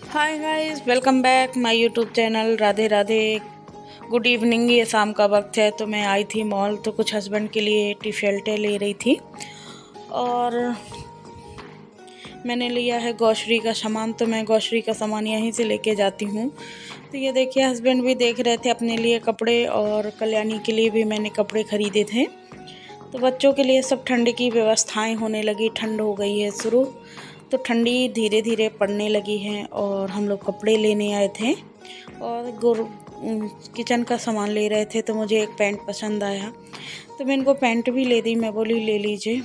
Hi guys, welcome back my YouTube channel. Radhe Radhe. Good evening. ये शाम का वक्त है तो मैं आई थी मॉल, तो कुछ हस्बैंड के लिए टी शर्टें ले रही थी और मैंने लिया है ग्रॉसरी का सामान। तो मैं ग्रॉसरी का सामान यहीं से लेके जाती हूँ। तो ये देखिए, हस्बैंड भी देख रहे थे अपने लिए कपड़े और कल्याणी के लिए भी मैंने कपड़े ख़रीदे थे। तो बच्चों के लिए सब ठंड की व्यवस्थाएं होने लगी। ठंड हो गई है शुरू, तो ठंडी धीरे धीरे पड़ने लगी है और हम लोग कपड़े लेने आए थे और किचन का सामान ले रहे थे। तो मुझे एक पैंट पसंद आया तो मैं इनको पैंट भी ले दी। मैं बोली ले लीजिए।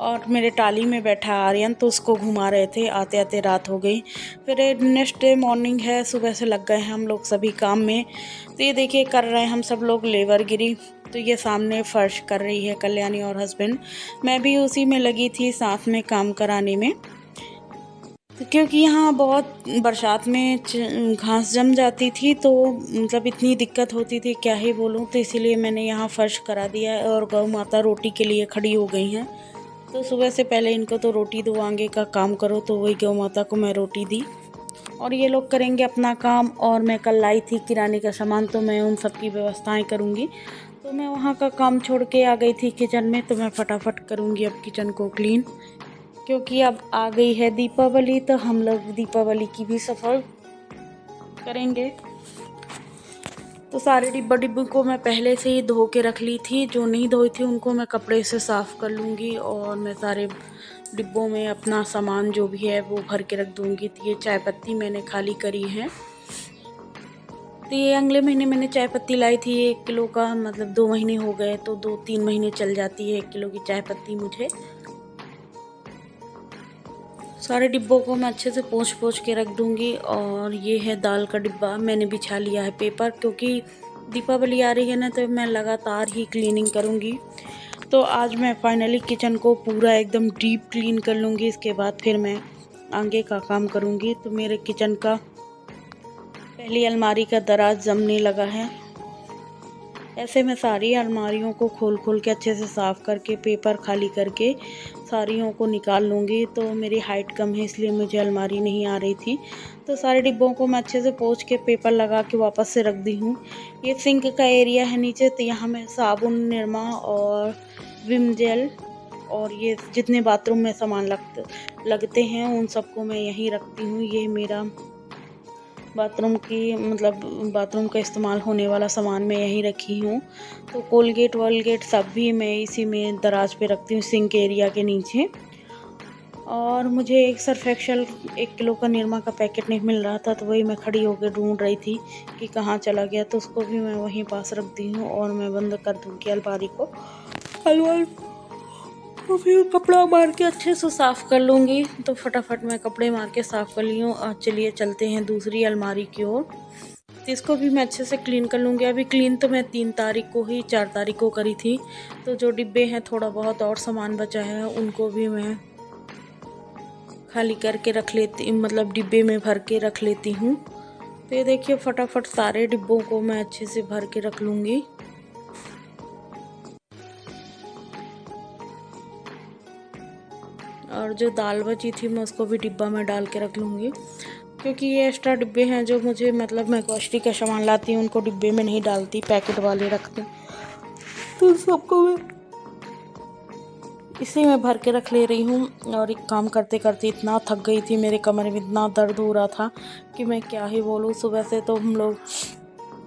और मेरे टाली में बैठा आर्यन, तो उसको घुमा रहे थे। आते आते रात हो गई। फिर नेक्स्ट डे मॉर्निंग है, सुबह से लग गए हैं हम लोग सभी काम में। तो ये देखिए, कर रहे हैं हम सब लोग लेबर गिरी। तो ये सामने फर्श कर रही है कल्याणी और हस्बैंड। मैं भी उसी में लगी थी साथ में काम कराने में। तो क्योंकि यहाँ बहुत बरसात में घास जम जाती थी, तो मतलब इतनी दिक्कत होती थी क्या ही बोलूँ। तो इसीलिए मैंने यहाँ फर्श करा दिया है और गौ माता रोटी के लिए खड़ी हो गई हैं। तो सुबह से पहले इनको तो रोटी दो, आगे का काम करो। तो वही गौ माता को मैं रोटी दी और ये लोग करेंगे अपना काम। और मैं कल लाई थी किराने का सामान, तो मैं उन सब की व्यवस्थाएं करूँगी। तो मैं वहाँ का काम छोड़ के आ गई थी किचन में। तो मैं फटाफट करूँगी अब किचन को क्लीन, क्योंकि अब आ गई है दीपावली। तो हम लोग दीपावली की भी सफाई करेंगे। तो सारे डिब्बों को मैं पहले से ही धो के रख ली थी। जो नहीं धोई थी उनको मैं कपड़े से साफ़ कर लूँगी और मैं सारे डिब्बों में अपना सामान जो भी है वो भर के रख दूँगी। तो ये चाय पत्ती मैंने खाली करी है। तो ये अगले महीने मैंने चाय पत्ती लाई थी 1 किलो का, मतलब 2 महीने हो गए, तो 2-3 महीने चल जाती है 1 किलो की चाय पत्ती मुझे। सारे डिब्बों को मैं अच्छे से पोंछ के रख दूँगी। और ये है दाल का डिब्बा, मैंने बिछा लिया है पेपर, क्योंकि दीपावली आ रही है ना, तो मैं लगातार ही क्लीनिंग करूँगी। तो आज मैं फाइनली किचन को पूरा एकदम डीप क्लीन कर लूँगी। इसके बाद फिर मैं आगे का काम करूँगी। तो मेरे किचन का पहली अलमारी का दराज जमने लगा है। ऐसे मैं सारी अलमारियों को खोल के अच्छे से साफ़ करके पेपर खाली करके सारियों को निकाल लूँगी। तो मेरी हाइट कम है, इसलिए मुझे अलमारी नहीं आ रही थी। तो सारे डिब्बों को मैं अच्छे से पोंछ के पेपर लगा के वापस से रख दी हूँ। ये सिंक का एरिया है नीचे, तो यहाँ मैं साबुन, निरमा और विम जेल और ये जितने बाथरूम में सामान लगते हैं उन सबको मैं यहीं रखती हूँ। ये मेरा बाथरूम का इस्तेमाल होने वाला सामान मैं यहीं रखी हूँ। तो कोलगेट वोलगेट सब भी मैं इसी में दराज पे रखती हूँ, सिंक एरिया के नीचे। और मुझे एक सर्फ एक्सेल 1 किलो का निरमा का पैकेट नहीं मिल रहा था, तो वही मैं खड़ी होकर ढूंढ रही थी कि कहाँ चला गया। तो उसको भी मैं वहीं पास रख दी हूँ और मैं बंद कर दूँगी अलमारी को। अलमारी तो फिर कपड़ा मार के अच्छे से साफ़ कर लूँगी। तो फटाफट मैं कपड़े मार के साफ़ कर ली हूँ। चलिए चलते हैं दूसरी अलमारी की ओर। तो इसको भी मैं अच्छे से क्लीन कर लूँगी। अभी क्लीन तो मैं 3 तारीख को ही 4 तारीख को करी थी। तो जो डिब्बे हैं, थोड़ा बहुत और सामान बचा है, उनको भी मैं खाली करके रख लेती, मतलब डिब्बे में भर के रख लेती हूँ। तो ये देखिए, फटाफट सारे डिब्बों को मैं अच्छे से भर के रख लूँगी। और जो दाल बची थी मैं उसको भी डिब्बा में डाल के रख लूँगी, क्योंकि ये एक्स्ट्रा डिब्बे हैं जो मुझे, मतलब मैं ग्रोसरी का सामान लाती हूँ उनको डिब्बे में नहीं डालती, पैकेट वाले रखती। तो सबको मैं इसी में भर के रख ले रही हूँ। और एक काम करते करते इतना थक गई थी, मेरे कमर में इतना दर्द हो रहा था कि मैं क्या ही बोलूँ। सुबह से तो हम लोग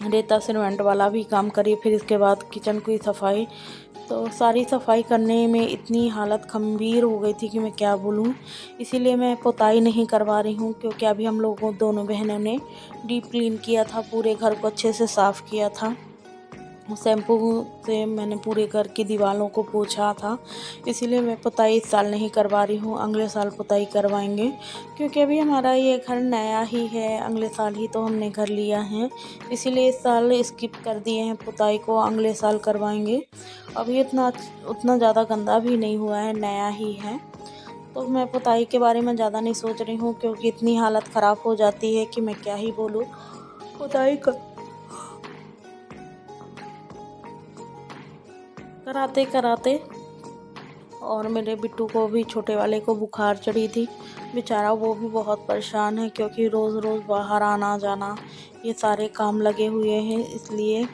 रेता सीमेंट वाला भी काम करी, फिर इसके बाद किचन की सफाई। तो सारी सफाई करने में इतनी हालत खंबीर हो गई थी कि मैं क्या बोलूँ। इसीलिए मैं पुताई नहीं करवा रही हूँ, क्योंकि अभी हम लोगों दोनों बहनों ने डीप क्लीन किया था, पूरे घर को अच्छे से साफ़ किया था। शैम्पू से मैंने पूरे घर की दीवारों को पोंछा था। इसीलिए मैं पुताई इस साल नहीं करवा रही हूँ, अगले साल पुताई करवाएंगे। क्योंकि अभी हमारा ये घर नया ही है, अगले साल ही तो हमने घर लिया है। इसीलिए इस साल स्किप कर दिए हैं पुताई को, अगले साल करवाएंगे। अभी उतना ज़्यादा गंदा भी नहीं हुआ है, नया ही है। तो मैं पुताई के बारे में ज़्यादा नहीं सोच रही हूँ, क्योंकि इतनी हालत ख़राब हो जाती है कि मैं क्या ही बोलूँ। पुताई कराते कराते और मेरे बिट्टू को भी, छोटे वाले को, बुखार चढ़ी थी। बेचारा वो भी बहुत परेशान है क्योंकि रोज़ रोज़ बाहर आना जाना ये सारे काम लगे हुए हैं, इसलिए।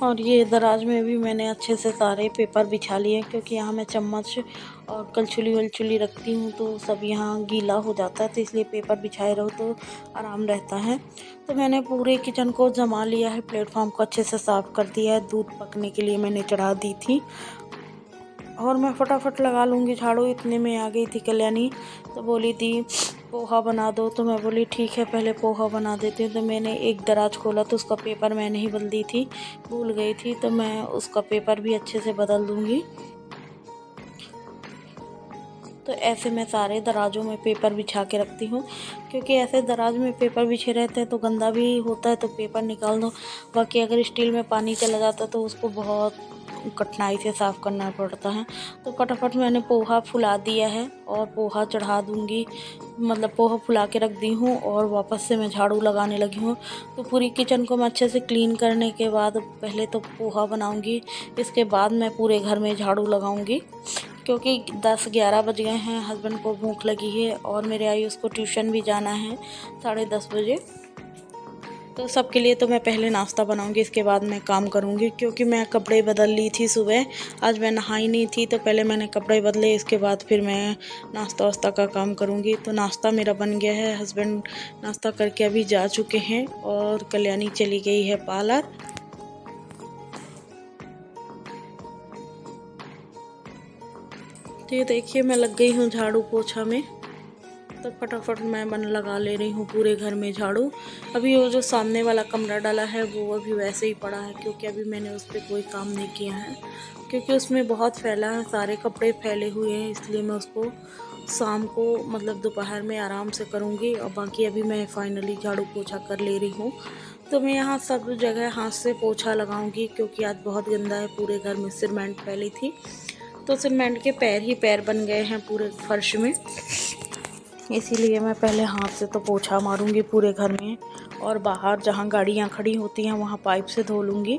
और ये दराज में भी मैंने अच्छे से सारे पेपर बिछा लिए क्योंकि यहाँ मैं चम्मच और कलछुली वलछुली रखती हूँ तो सब यहाँ गीला हो जाता है, तो इसलिए पेपर बिछाए रहो तो आराम रहता है। तो मैंने पूरे किचन को जमा लिया है, प्लेटफॉर्म को अच्छे से साफ़ कर दिया है। दूध पकने के लिए मैंने चढ़ा दी थी और मैं फटाफट लगा लूँगी झाड़ू। इतने में आ गई थी कल्याणी, तो बोली थी पोहा बना दो, तो मैं बोली ठीक है पहले पोहा बना देती हूँ। तो मैंने एक दराज खोला तो उसका पेपर मैंने ही बदल दी थी, भूल गई थी, तो मैं उसका पेपर भी अच्छे से बदल दूँगी। तो ऐसे मैं सारे दराजों में पेपर बिछा के रखती हूँ क्योंकि ऐसे दराज में पेपर बिछे रहते हैं तो गंदा भी होता है, तो पेपर निकाल दो। बाकी अगर स्टील में पानी चला जाता तो उसको बहुत कठिनाई से साफ़ करना पड़ता है। तो फटाफट मैंने पोहा फुला दिया है और पोहा चढ़ा दूँगी, मतलब पोहा फुला के रख दी हूँ और वापस से मैं झाड़ू लगाने लगी हूँ। तो पूरी किचन को मैं अच्छे से क्लीन करने के बाद पहले तो पोहा बनाऊँगी, इसके बाद मैं पूरे घर में झाड़ू लगाऊँगी क्योंकि 10-11 बज गए हैं। हस्बैंड को भूख लगी है और मेरे आयुष को ट्यूशन भी जाना है 10:30 बजे। तो सबके लिए तो मैं पहले नाश्ता बनाऊंगी, इसके बाद मैं काम करूंगी क्योंकि मैं कपड़े बदल ली थी सुबह। आज मैं नहाई नहीं थी तो पहले मैंने कपड़े बदले, इसके बाद फिर मैं नाश्ता वास्ता का काम करूंगी। तो नाश्ता मेरा बन गया है, हस्बैंड नाश्ता करके अभी जा चुके हैं और कल्याणी चली गई है पार्लर। तो ये देखिए मैं लग गई हूँ झाड़ू पोछा में, तो फटाफट मैं लगा ले रही हूँ पूरे घर में झाड़ू। अभी वो जो सामने वाला कमरा डाला है वो अभी वैसे ही पड़ा है क्योंकि अभी मैंने उस पर कोई काम नहीं किया है, क्योंकि उसमें बहुत फैला है, सारे कपड़े फैले हुए हैं, इसलिए मैं उसको शाम को मतलब दोपहर में आराम से करूँगी। और बाकी अभी मैं फाइनली झाड़ू पोछा कर ले रही हूँ। तो मैं यहाँ सब जगह हाथ से पोछा लगाऊंगी क्योंकि आज बहुत गंदा है, पूरे घर में सीमेंट फैली थी, तो सीमेंट के पैर ही पैर बन गए हैं पूरे फर्श में, इसीलिए मैं पहले हाथ से तो पोछा मारूंगी पूरे घर में और बाहर जहाँ गाड़ियाँ खड़ी होती हैं वहाँ पाइप से धो लूँगी।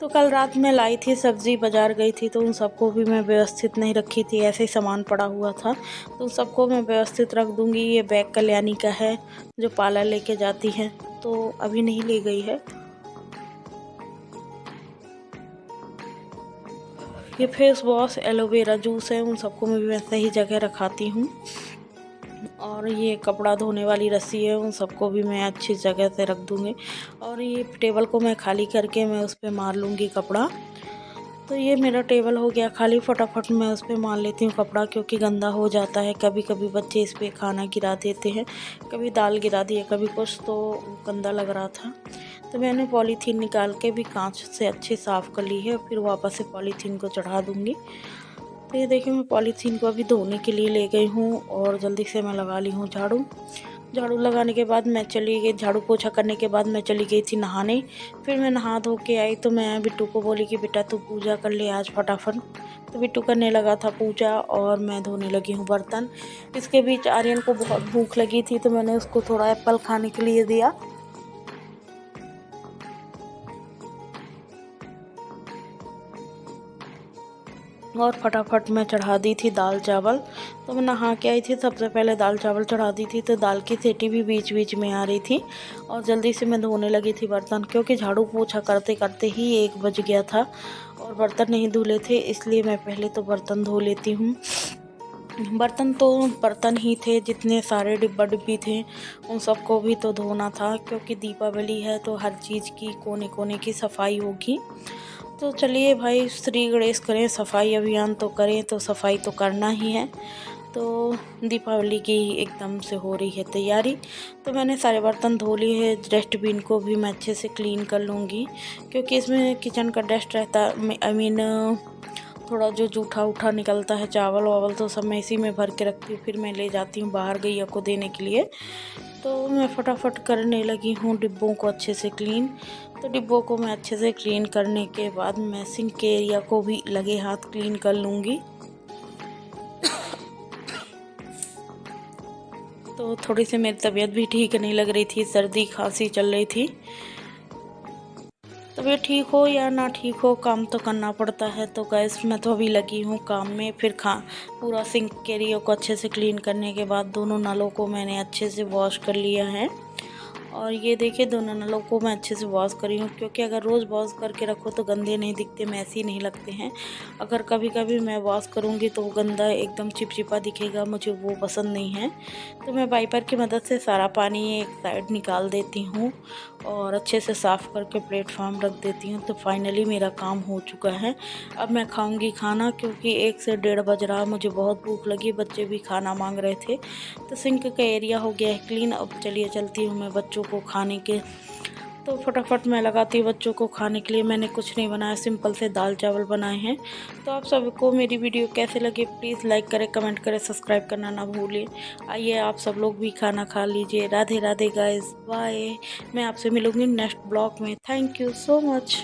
तो कल रात में लाई थी सब्ज़ी, बाज़ार गई थी, तो उन सबको भी मैं व्यवस्थित नहीं रखी थी, ऐसे ही सामान पड़ा हुआ था, तो उन सबको मैं व्यवस्थित रख दूँगी। ये बैग कल्याणी का है जो पार्लर लेके जाती है, तो अभी नहीं ले गई है। ये फेस वॉश, एलोवेरा जूस है, उन सबको मैं भी सही जगह रखाती हूँ। और ये कपड़ा धोने वाली रस्सी है, उन सबको भी मैं अच्छी जगह से रख दूँगी। और ये टेबल को मैं खाली करके मैं उस पर मार लूँगी कपड़ा। तो ये मेरा टेबल हो गया खाली, फटाफट मैं उस पर मार लेती हूँ कपड़ा क्योंकि गंदा हो जाता है। कभी कभी बच्चे इस पर खाना गिरा देते हैं, कभी दाल गिरा दिए, कभी कुछ, तो गंदा लग रहा था। तो मैंने पॉलीथीन निकाल के भी कांच से अच्छे साफ़ कर ली है, फिर वापस से पॉलीथीन को चढ़ा दूँगी। तो ये देखिए मैं पॉलीथीन को अभी धोने के लिए ले गई हूँ और जल्दी से मैं लगा ली हूँ झाड़ू। झाड़ू लगाने के बाद मैं चली गई, झाड़ू पोछा करने के बाद मैं चली गई थी नहाने। फिर मैं नहा धो के आई तो मैं बिट्टू को बोली कि बेटा तू पूजा कर ले आज फटाफट। तो बिट्टू करने लगा था पूजा और मैं धोने लगी हूँ बर्तन। इसके बीच आर्यन को बहुत भूख लगी थी तो मैंने उसको थोड़ा एप्पल खाने के लिए दिया। और फटाफट मैं चढ़ा दी थी दाल चावल। तो मैं नहा के आई थी, सबसे पहले दाल चावल चढ़ा दी थी, तो दाल की सीटी भी बीच बीच में आ रही थी और जल्दी से मैं धोने लगी थी बर्तन क्योंकि झाड़ू पोछा करते करते ही 1 बज गया था और बर्तन नहीं धुले थे, इसलिए मैं पहले तो बर्तन धो लेती हूँ। बर्तन तो बर्तन ही थे, जितने सारे डिब्बा डिब्बी थे उन सबको भी तो धोना था क्योंकि दीपावली है तो हर चीज़ की कोने कोने की सफाई होगी। तो चलिए भाई, श्री गणेश करें, सफाई अभियान तो करें, तो सफाई तो करना ही है। तो दीपावली की एकदम से हो रही है तैयारी। तो मैंने सारे बर्तन धो लिए हैं, डस्टबिन को भी मैं अच्छे से क्लीन कर लूँगी क्योंकि इसमें किचन का डस्ट रहता, आई मीन थोड़ा जो जूठा उठा निकलता है, चावल वावल तो सब मैं इसी में भर के रखती हूँ, फिर मैं ले जाती हूँ बाहर गैया को देने के लिए। तो मैं फटाफट करने लगी हूँ डिब्बों को अच्छे से क्लीन। तो डिब्बों को मैं अच्छे से क्लीन करने के बाद मैं सिंक के एरिया को भी लगे हाथ क्लीन कर लूँगी। तो थोड़ी सी मेरी तबीयत भी ठीक नहीं लग रही थी, सर्दी खांसी चल रही थी। तबीयत ठीक हो या ना ठीक हो, काम तो करना पड़ता है। तो गैस मैं तो अभी लगी हूँ काम में। फिर पूरा सिंक के एरिया को अच्छे से क्लीन करने के बाद दोनों नलों को मैंने अच्छे से वॉश कर लिया है। और ये देखिए दोनों नलों को मैं अच्छे से वॉश करी हूँ, क्योंकि अगर रोज़ वॉश करके रखो तो गंदे नहीं दिखते, मैसी नहीं लगते हैं। अगर कभी कभी मैं वॉश करूँगी तो वो गंदा एकदम चिपचिपा दिखेगा, मुझे वो पसंद नहीं है। तो मैं वाइपर की मदद से सारा पानी एक साइड निकाल देती हूँ और अच्छे से साफ़ करके प्लेटफॉर्म रख देती हूँ। तो फाइनली मेरा काम हो चुका है। अब मैं खाऊँगी खाना, क्योंकि 1 से 1:30 बज रहा। मुझे बहुत भूख लगी, बच्चे भी खाना मांग रहे थे। तो सिंक का एरिया हो गया है क्लीन। अब चलिए चलती हूँ मैं बच्चों को खाने के। तो फटाफट मैं लगाती हूँ बच्चों को खाने के लिए। मैंने कुछ नहीं बनाया, सिंपल से दाल चावल बनाए हैं। तो आप सबको मेरी वीडियो कैसे लगे प्लीज़ लाइक करें, कमेंट करें, सब्सक्राइब करना ना भूलें। आइए आप सब लोग भी खाना खा लीजिए। Radhe Radhe guys, bye. मैं आपसे मिलूँगी नेक्स्ट ब्लॉग में। Thank you so much.